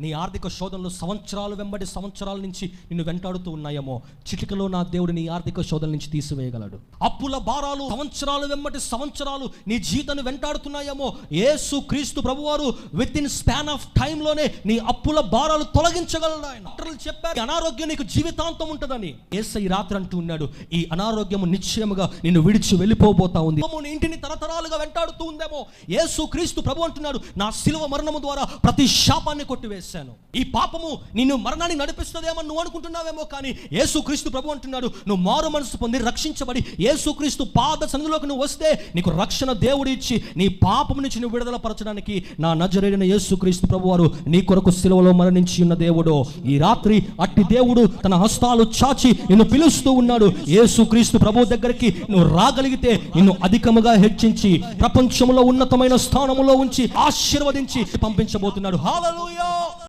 నీ ఆర్థిక శోధనలు సంవత్సరాలు వెంబడి సంవత్సరాల నుంచి నిన్ను వెంటాడుతూ ఉన్నాయేమో, చిటికలో నా దేవుడు నీ ఆర్థిక శోధన నుంచి తీసివేయగలడు. అప్పుల భారాలు సంవత్సరాలు వెంబడి సంవత్సరాలు నీ జీవితాన్ని వెంటాడుతున్నాయేమో, యేసు క్రీస్తు ప్రభువారు విత్ ఇన్ స్పాన్ ఆఫ్ టైంలోనే నీ అప్పుల భారాలు తొలగించగలడు. ఆయన డాక్టర్లు చెప్పారు అనారోగ్యం నీకు జీవితాంతం ఉంటుందని. యేసయ్య ఈ రాత్రి అంటూ ఉన్నాడు, ఈ అనారోగ్యం నిశ్చయముగా నిన్ను విడిచి వెళ్ళిపోబోతా ఉంది. నీ ఇంటిని తరతరాలుగా వెంటాడుతూ ఉందేమో, యేసు క్రీస్తు ప్రభు అంటున్నాడు, నా శిలువ మరణము ద్వారా ప్రతి శాపాన్ని కొట్టివేసి ఈ పాపము నిన్ను మరణాన్ని నడిపిస్తుందేమో నువ్వు అనుకుంటున్నావేమో, కానీ యేసుక్రీస్తు ప్రభు అంటున్నాడు, నువ్వు మారు మనసు పొంది రక్షించబడి యేసుక్రీస్తు పాద సన్నిధిలోకి నువ్వు వస్తే నీకు రక్షణ దేవుడు ఇచ్చి నీ పాపం నుంచి నువ్వు విడుదల పరచడానికి నా నజరేయుడైన యేసుక్రీస్తు ప్రభు వారు నీ కొరకు శిలువలో మరణించి ఉన్న దేవుడు. ఈ రాత్రి అట్టి దేవుడు తన హస్తాలు చాచి నిన్ను పిలుస్తూ ఉన్నాడు. యేసుక్రీస్తు ప్రభు దగ్గరికి నువ్వు రాగలిగితే నిన్ను అధికముగా హెచ్చించి ప్రపంచంలో ఉన్నతమైన స్థానములో ఉంచి ఆశీర్వదించి పంపించబోతున్నాడు. హల్లెలూయా.